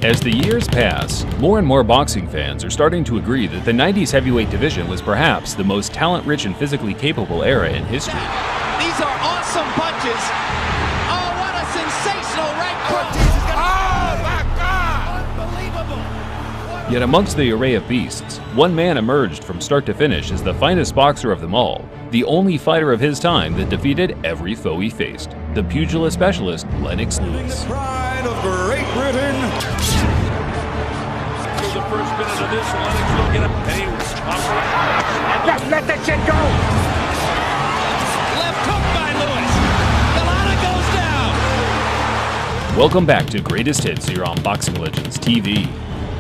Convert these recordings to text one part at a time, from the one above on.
As the years pass, more and more boxing fans are starting to agree that the 90s heavyweight division was perhaps the most talent-rich and physically capable era in history. These are awesome punches. Oh, what a sensational right cross. Oh, my God! Unbelievable. Yet amongst the array of beasts, one man emerged from start to finish as the finest boxer of them all, the only fighter of his time that defeated every foe he faced, the pugilist specialist Lenox Lewis. The pride of Great Britain. The first minute of this, Lenox will get up, and he was Let that shit go! Left hook by Lewis. Galana goes down. Welcome back to Greatest Hits here on Boxing Legends TV.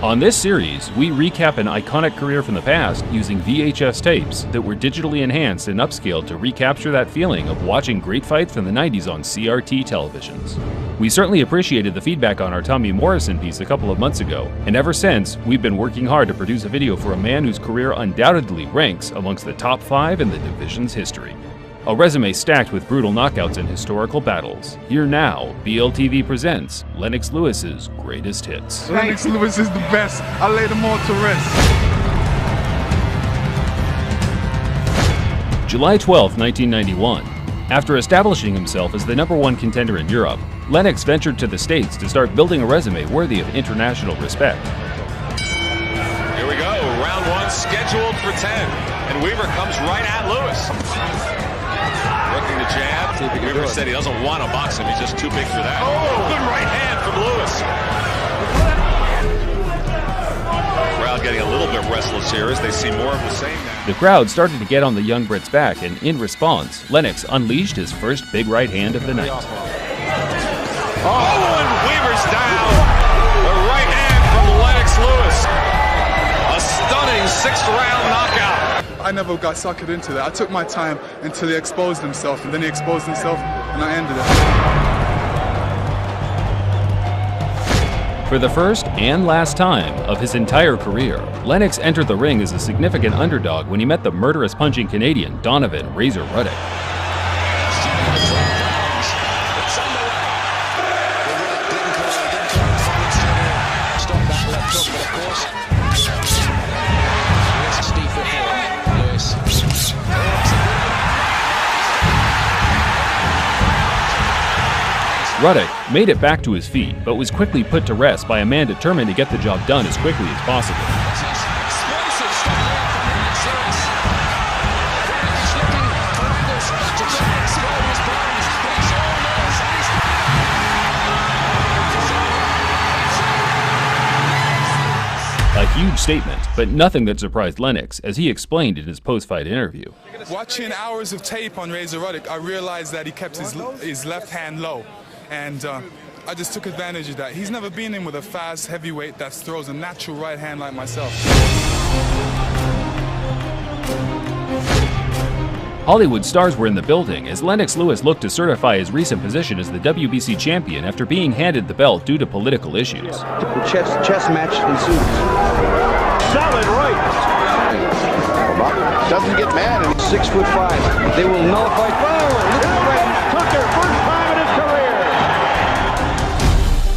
On this series, we recap an iconic career from the past using VHS tapes that were digitally enhanced and upscaled to recapture that feeling of watching great fights from the 90s on CRT televisions. We certainly appreciated the feedback on our Tommy Morrison piece a couple of months ago, and ever since, we've been working hard to produce a video for a man whose career undoubtedly ranks amongst the top 5 in the division's history. A resume stacked with brutal knockouts and historical battles. Here now, BLTV presents Lenox Lewis's Greatest Hits. Lenox Lewis is the best. I lay them all to rest. July 12, 1991. After establishing himself as the #1 contender in Europe, Lenox ventured to the States to start building a resume worthy of international respect. Here we go, round 1 scheduled for 10, and Weaver comes right at Lewis. Working the jab. Weaver said he doesn't want to box him, he's just too big for that. Oh, good right hand from Lewis. Crowd getting a little bit restless here as they see more of the same now. The crowd started to get on the young Brit's back, and in response, Lenox unleashed his first big right hand of the night. Oh, and Weaver's down. The right hand from Lenox Lewis. A stunning 6th round knockout. I never got suckered into that. I took my time until he exposed himself, and then he exposed himself, and I ended it. For the first and last time of his entire career, Lenox entered the ring as a significant underdog when he met the murderous punching Canadian Donovan Razor Ruddock. Ruddock made it back to his feet, but was quickly put to rest by a man determined to get the job done as quickly as possible. A huge statement, but nothing that surprised Lenox, as he explained in his post-fight interview. Watching hours of tape on Razor Ruddock, I realized that he kept his left hand low. And I just took advantage of that. He's never been in with a fast heavyweight that throws a natural right hand like myself. Hollywood stars were in the building as Lenox Lewis looked to certify his recent position as the WBC champion after being handed the belt due to political issues. The chess match ensues. solid right. Doesn't get mad, and he's 6'5". They will nullify. Tucker, first time in his career.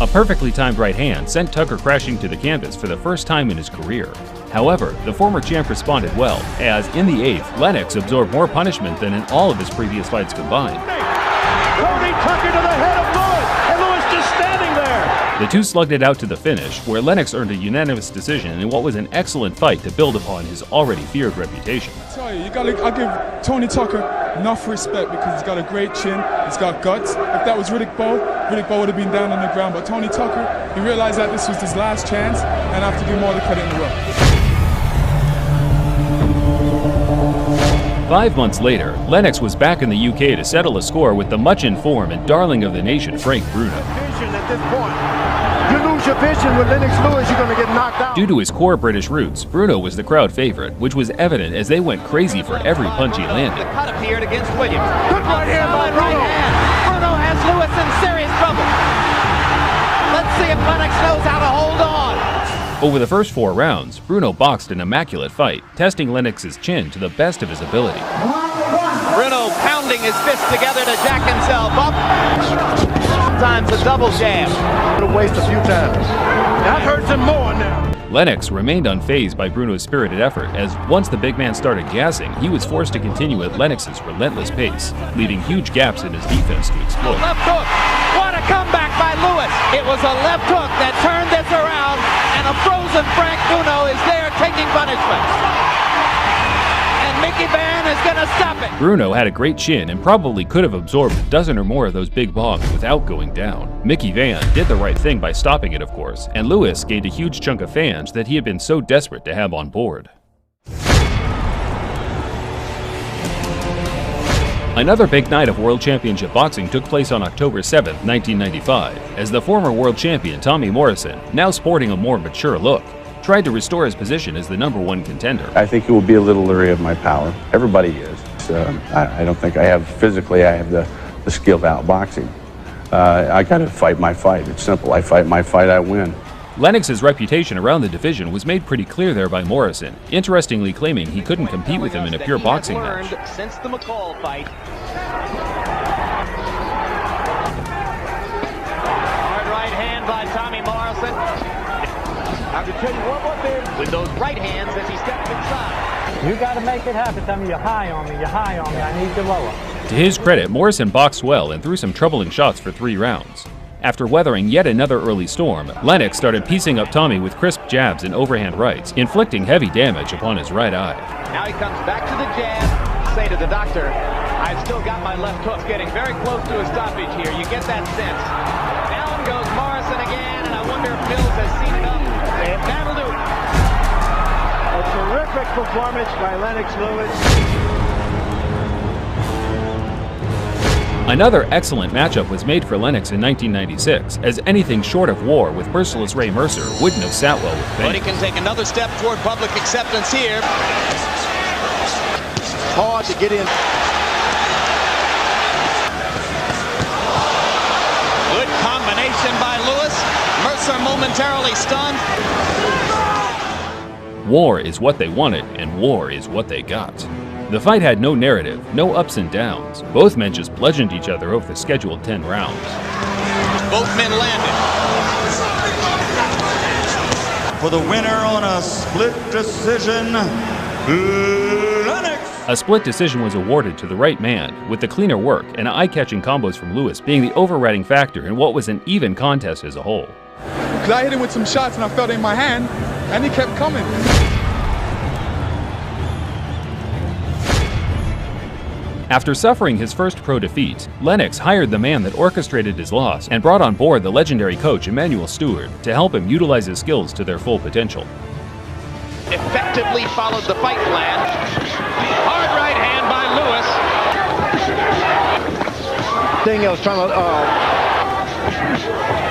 A perfectly timed right hand sent Tucker crashing to the canvas for the first time in his career. However, the former champ responded well, as in the 8th, Lenox absorbed more punishment than in all of his previous fights combined. Tony Tucker to the head of Lewis, and Lewis just standing there. The two slugged it out to the finish, where Lenox earned a unanimous decision in what was an excellent fight to build upon his already feared reputation. I tell you, I give Tony Tucker enough respect because he's got a great chin, he's got guts. If that was Riddick Bowe would have been down on the ground. But Tony Tucker, he realized that this was his last chance, and I have to give him all the credit in the world. 5 months later, Lenox was back in the UK to settle a score with the much-informed and darling of the nation, Frank Bruno. Vision at this point. You lose your vision with Lenox Lewis, you're going to get knocked out. Due to his core British roots, Bruno was the crowd favorite, which was evident as they went crazy for every punch he landed. The cut appeared against Williams. Good right hand by Solid right Bruno. hand. Bruno has Lewis in serious trouble. Let's see if Lenox knows how to hold on. Over the first 4 rounds, Bruno boxed an immaculate fight, testing Lenox's chin to the best of his ability. Bruno pounding his fists together to jack himself up. Sometimes a double jab. It'll waste a few times. Now Lenox remained unfazed by Bruno's spirited effort, as once the big man started gassing, he was forced to continue at Lenox's relentless pace, leaving huge gaps in his defense to exploit. Left hook. What a comeback by Lewis. It was a left hook that turned this around, and a frozen Frank Bruno is there taking punishment. And Mickey Van is going to stop it. Bruno had a great chin and probably could have absorbed a dozen or more of those big bombs without going down. Mickey Van did the right thing by stopping it, of course, and Lewis gained a huge chunk of fans that he had been so desperate to have on board. Another big night of World Championship boxing took place on October 7, 1995, as the former world champion Tommy Morrison, now sporting a more mature look, tried to restore his position as the #1 contender. I think he will be a little leery of my power. Everybody is. I don't think I have the skill to outboxing. I got to fight my fight. It's simple. I fight my fight, I win. Lennox's reputation around the division was made pretty clear there by Morrison, interestingly claiming he couldn't compete with him in a pure boxing match. Since the McCall fight. Hard right hand by Tommy Morrison. I can tell you one more thing. With those right hands as he steps inside. You got to make it happen. Tell me you're high on me. You're high on me. I need you lower. To his credit, Morrison boxed well and threw some troubling shots for 3 rounds. After weathering yet another early storm, Lenox started piecing up Tommy with crisp jabs and overhand rights, inflicting heavy damage upon his right eye. Now he comes back to the jab. Say to the doctor, I've still got my left hook. Getting very close to a stoppage here. You get that sense. Down goes Morrison again, and I wonder if Mills has seen it up. That'll do it. A terrific performance by Lenox Lewis. Another excellent matchup was made for Lenox in 1996, as anything short of war with merciless Ray Mercer wouldn't have sat well with But he fame. can take another step toward public acceptance here. Hard to get in. Good combination by Lewis. Mercer momentarily stunned. War is what they wanted, and war is what they got. The fight had no narrative, no ups and downs. Both men just bludgeoned each other over the scheduled 10 rounds. Both men landed. For the winner on a split decision, Lenox. A split decision was awarded to the right man, with the cleaner work and eye-catching combos from Lewis being the overriding factor in what was an even contest as a whole. Because I hit him with some shots and I felt it in my hand, and he kept coming. After suffering his first pro defeat, Lenox hired the man that orchestrated his loss and brought on board the legendary coach Emmanuel Stewart to help him utilize his skills to their full potential. Effectively followed the fight plan. Hard right hand by Lewis. Thing I was trying to.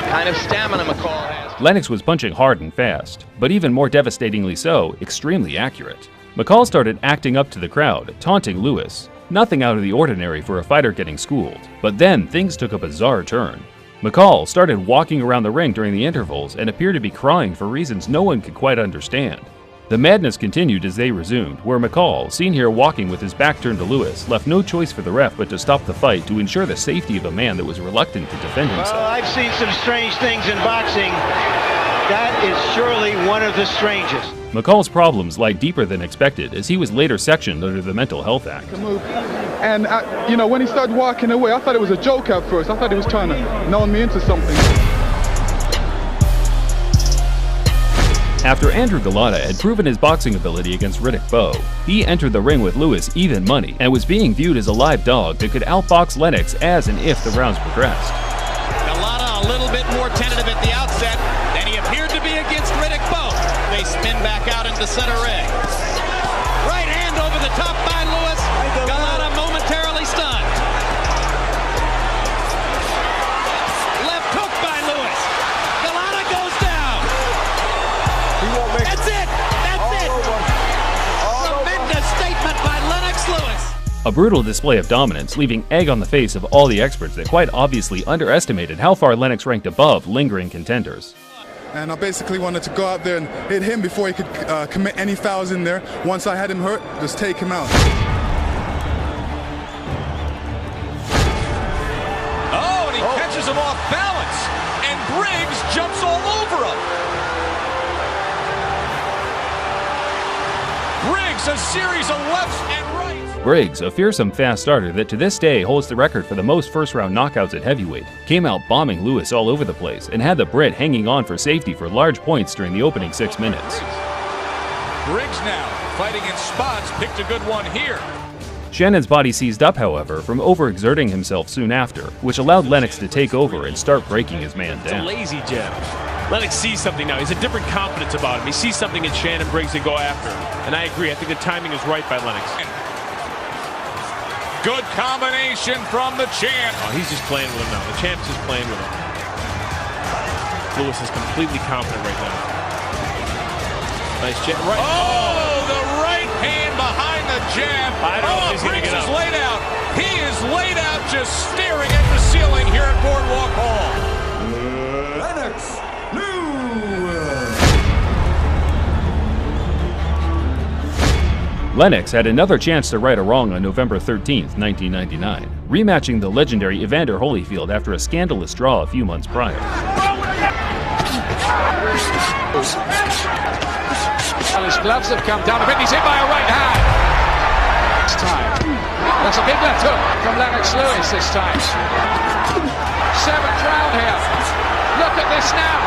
Kind of stamina McCall has. Lenox was punching hard and fast, but even more devastatingly so, extremely accurate. McCall started acting up to the crowd, taunting Lewis. Nothing out of the ordinary for a fighter getting schooled. But then things took a bizarre turn. McCall started walking around the ring during the intervals and appeared to be crying for reasons no one could quite understand. The madness continued as they resumed, where McCall, seen here walking with his back turned to Lewis, left no choice for the ref but to stop the fight to ensure the safety of a man that was reluctant to defend himself. Well, I've seen some strange things in boxing. That is surely one of the strangest. McCall's problems lie deeper than expected, as he was later sectioned under the Mental Health Act. And, when he started walking away, I thought it was a joke at first. I thought he was trying to nail me into something. After Andrew Galata had proven his boxing ability against Riddick Bowe, he entered the ring with Lewis even money and was being viewed as a live dog that could outbox Lenox as and if the rounds progressed. Galata a little bit more tentative at the outset than he appeared to be against Riddick Bowe. They spin back out into center ring. Right hand over the top by Lewis. Galata momentarily stunned. Left hook by Lewis. Galata goes down. That's it. That's it. Tremendous statement by Lenox Lewis. A brutal display of dominance, leaving egg on the face of all the experts that quite obviously underestimated how far Lenox ranked above lingering contenders. And I basically wanted to go out there and hit him before he could commit any fouls in there. Once I had him hurt, just take him out. Oh, and he catches him off balance, and Briggs jumps all over him. Lennox, a series of lefts and rights. Briggs, a fearsome fast starter that to this day holds the record for the most first-round knockouts at heavyweight, came out bombing Lewis all over the place and had the Brit hanging on for safety for large points during the opening 6 minutes. Briggs now fighting in spots, picked a good one here. Shannon's body seized up, however, from overexerting himself soon after, which allowed Lennox to take over and start breaking his man down. It's a lazy jab. Lennox sees something now. He's a different confidence about him. He sees something in Shannon Briggs to go after him. And I agree. I think the timing is right by Lennox. Good combination from the champ. Oh, he's just playing with him now. The champ's just playing with him. Lewis is completely confident right now. Nice jab. Right. Oh, the right hand behind the jab. I don't know if he's going to Briggs get is up. laid out. He is laid out just staring at the ceiling here at Boardwalk Hall. Lenox Lewis. Lennox had another chance to right a wrong on November 13, 1999, rematching the legendary Evander Holyfield after a scandalous draw a few months prior. Well, his gloves have come down a bit. He's hit by a right hand. This time. That's a big left hook from Lenox Lewis this time. 7th round here. Look at this now.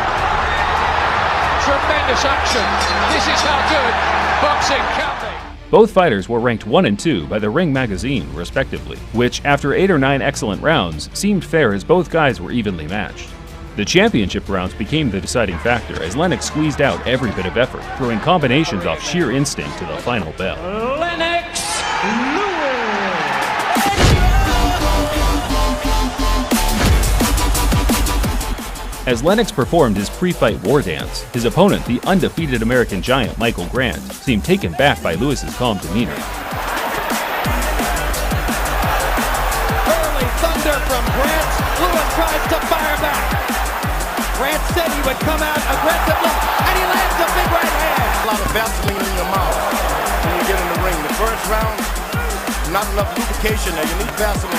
Tremendous action. This is how good boxing can be. Both fighters were ranked 1 and 2 by the Ring magazine, respectively, which, after 8 or 9 excellent rounds, seemed fair as both guys were evenly matched. The championship rounds became the deciding factor as Lennox squeezed out every bit of effort, throwing combinations off sheer instinct to the final bell. Lenox Lewis. As Lennox performed his pre-fight war dance, his opponent, the undefeated American giant Michael Grant, seemed taken back by Lewis's calm demeanor. Early thunder from Grant. Lewis tries to fire back. Grant said he would come out aggressively, and he lands a big right hand. A lot of Vaseline in your mouth when you get in the ring. The first round, not enough lubrication there. You need Vaseline.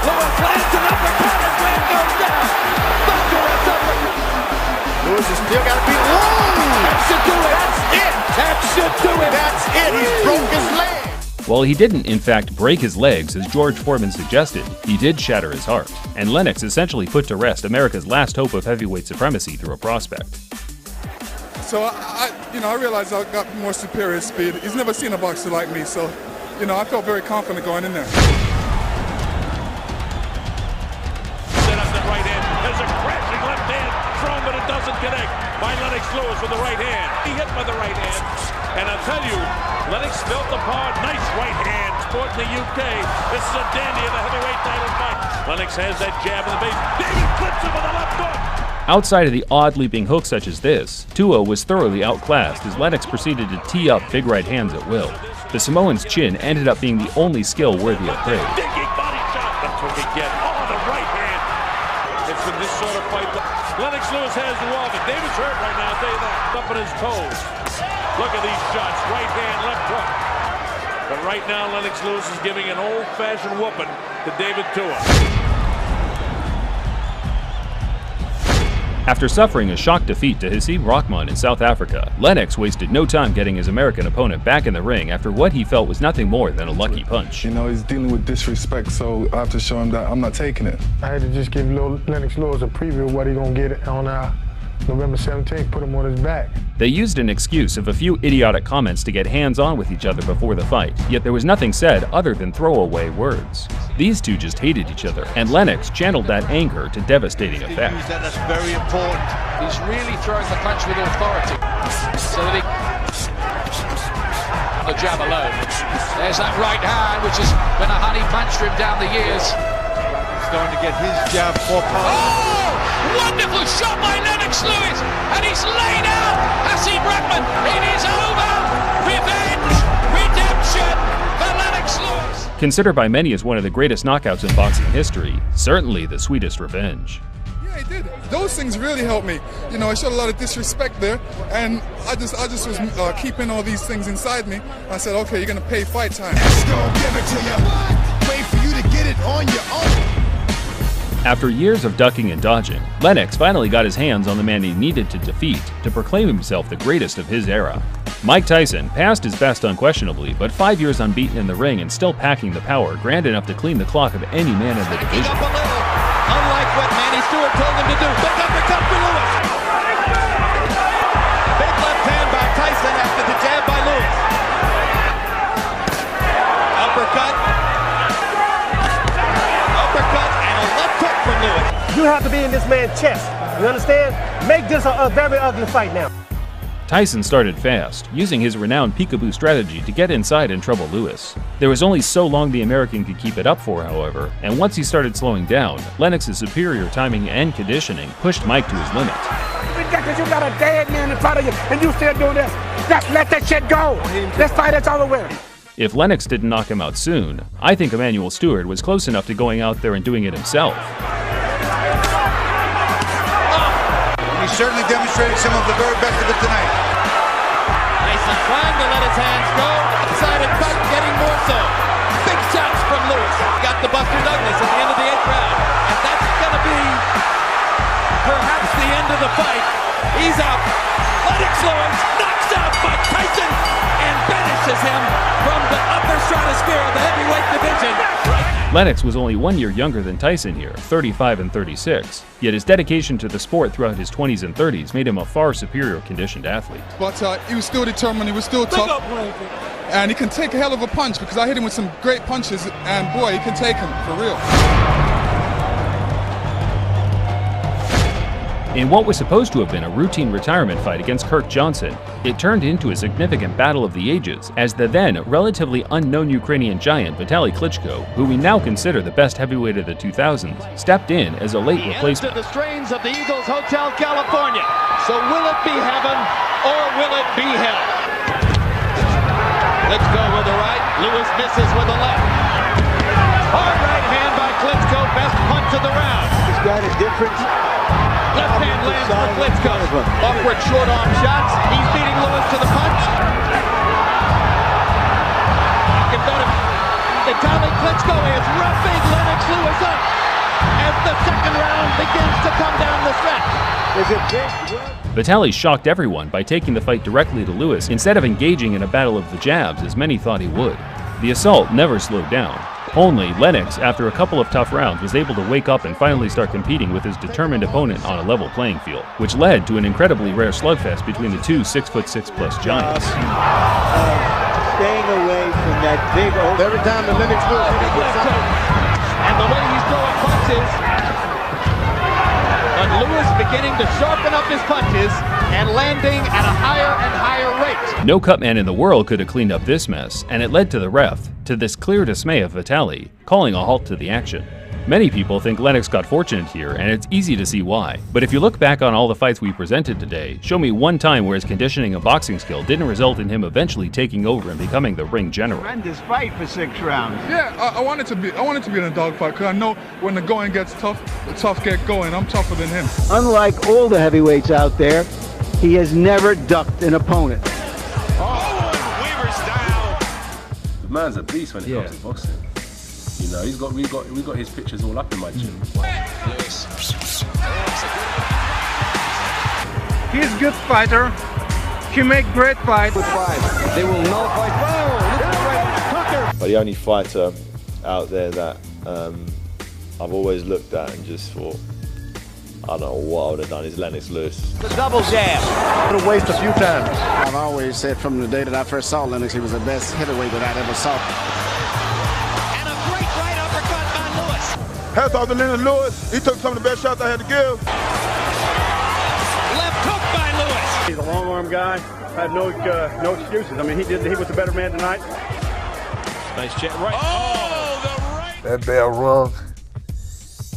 Lewis lands an uppercut, and Grant goes down. Thunderous uppercut. Lewis has still got to be long. That should do it. That's it. That should do it. That's it. He broke his leg. While he didn't, in fact, break his legs as George Foreman suggested, he did shatter his heart, and Lennox essentially put to rest America's last hope of heavyweight supremacy through a prospect. So I realized I got more superior speed. He's never seen a boxer like me, so I felt very confident going in there. Set up that right hand. There's a crashing left hand thrown, but it doesn't connect by Lenox Lewis with the right hand. He hit by the right hand, and I'll tell you, Lennox felt the power. Nice right hand. Sport in the UK. This is a dandy of the heavyweight title fight. Lennox has that jab in the base. David flips him with the left hook. Outside of the odd leaping hooks such as this, Tua was thoroughly outclassed as Lennox proceeded to tee up big right hands at will. The Samoan's chin ended up being the only skill worthy of praise. Digging body shot. That's what they get. Oh, the right hand. It's in this sort of fight. Lenox Lewis has the wall, but David's hurt right now, I'll tell you that. Up on his toes. Look at these shots. Right hand, left hook. But right now, Lenox Lewis is giving an old-fashioned whooping to David Tua. After suffering a shock defeat to Haseeb Rahman in South Africa, Lennox wasted no time getting his American opponent back in the ring after what he felt was nothing more than a lucky punch. He's dealing with disrespect, so I have to show him that I'm not taking it. I had to just give Lenox Lewis a preview of what he's going to get on November 17th, put him on his back. They used an excuse of a few idiotic comments to get hands-on with each other before the fight, yet there was nothing said other than throwaway words. These two just hated each other, and Lennox channeled that anger to devastating effect. That's very important. He's really throwing the punch with authority. So that he... the jab alone. There's that right hand, which has been a honey punch for him down the years. He's going to get his jab for power. Oh! Wonderful shot by Lenox Lewis, and he's laid out Haseeb Rahman. It is over. Revenge, redemption for Lenox Lewis. Considered by many as one of the greatest knockouts in boxing history, certainly the sweetest revenge. Yeah, he did. Those things really helped me. I showed a lot of disrespect there, and I just was keeping all these things inside me. I said, okay, you're gonna pay fight time. Let's go give it to you. Wait for you to get it on your own. After years of ducking and dodging, Lennox finally got his hands on the man he needed to defeat to proclaim himself the greatest of his era. Mike Tyson passed his best unquestionably, but 5 years unbeaten in the ring and still packing the power, grand enough to clean the clock of any man in the division. Up a little, unlike what Manny Stewart told him to do. Big uppercut for Lewis. Big left hand by Tyson after the jab by Lewis. Uppercut. Uppercut and a left hook from Lewis. You have to be in this man's chest. You understand? Make this a very ugly fight now. Tyson started fast, using his renowned peekaboo strategy to get inside and trouble Lewis. There was only so long the American could keep it up for, however, and once he started slowing down, Lennox's superior timing and conditioning pushed Mike to his limit. Because you got a dead man in front of you, and you still doing this. Just let that shit go. This fight is over with. If Lenox didn't knock him out soon, I think Emanuel Stewart was close enough to going out there and doing it himself. He certainly demonstrated some of the very best of it tonight. Tyson trying to let his hands go. Sided fight, getting more so. Big shots from Lewis. Got the Buster Douglas at the end of the 8th round. And that's going to be perhaps the end of the fight. He's out. Lenox Lewis knocks out Mike Tyson and banishes him from the upper stratosphere of the heavyweight division. Lenox was only 1 year younger than Tyson here, 35 and 36, yet his dedication to the sport throughout his 20s and 30s made him a far superior conditioned athlete. But he was still determined, he was still tough, and he can take a hell of a punch because I hit him with some great punches, and boy, he can take him, for real. In what was supposed to have been a routine retirement fight against Kirk Johnson, it turned into a significant battle of the ages as the then relatively unknown Ukrainian giant Vitaly Klitschko, who we now consider the best heavyweight of the 2000s, stepped in as a late replacement. The strains of the Eagles Hotel California. So will it be heaven or will it be hell? Klitschko with the right, Lewis misses with the left. Hard right hand by Klitschko, best punch of the round. He's got a difference. Left hand lands for Klitschko. Awkward short arm shots. He's beating Lewis to the punch. Vitaly Klitschko is roughing Lenox Lewis up as the second round begins to come down the stretch. Is it big? Vitaly shocked everyone by taking the fight directly to Lewis instead of engaging in a battle of the jabs as many thought he would. The assault never slowed down. Only Lenox, after a couple of tough rounds, was able to wake up and finally start competing with his determined opponent on a level playing field, which led to an incredibly rare slugfest between the two 6'6" giants. Staying away from that big old. Every time the Lenox Lewis hit him with something. And the way he's throwing punches, but Lewis beginning to sharpen up his punches and landing at a higher and higher rate. No cut man in the world could have cleaned up this mess, and it led to the ref, to this clear dismay of Vitaly, calling a halt to the action. Many people think Lenox got fortunate here, and it's easy to see why. But if you look back on all the fights we presented today, show me one time where his conditioning and boxing skill didn't result in him eventually taking over and becoming the ring general. Tremendous fight for 6 rounds. Yeah, I want it to be in a dogfight because I know when the going gets tough, the tough get going. I'm tougher than him. Unlike all the heavyweights out there, he has never ducked an opponent. Oh, Weaver's down. The man's a beast when it comes to boxing. You know, we got his pictures all up in my gym. He's a good fighter. He make great fights. With 5, they will nullify. But the only fighter out there that I've always looked at and just thought, I don't know what I would have done, is Lenox Lewis. The double jab. What a waste a few times. I've always said from the day that I first saw Lenox, he was the best heavyweight that I ever saw. And a great right uppercut by Lewis. Hats off to Lenox Lewis. He took some of the best shots I had to give. Left hook by Lewis. He's a long arm guy. I have no excuses. I mean, he was the better man tonight. Nice jab right. Oh, the right. That bell rung,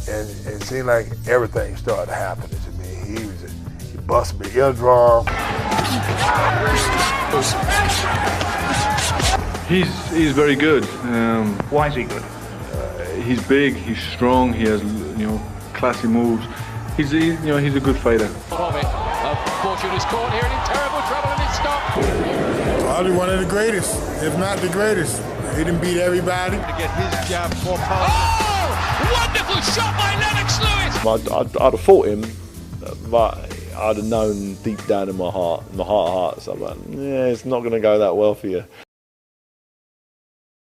and it seemed like everything started happening to me. He busted my eardrum. He's very good. Why is he good? He's big. He's strong. He has classy moves. He's a good fighter. Fortune is caught here and in terrible trouble and it's stopped. Probably one of the greatest, if not the greatest. He didn't beat everybody. To get his jab more powerful. Oh! Wonderful shot by Lenox Lewis! I'd have fought him, but I'd have known deep down in my heart of hearts, I'm like, yeah, it's not going to go that well for you.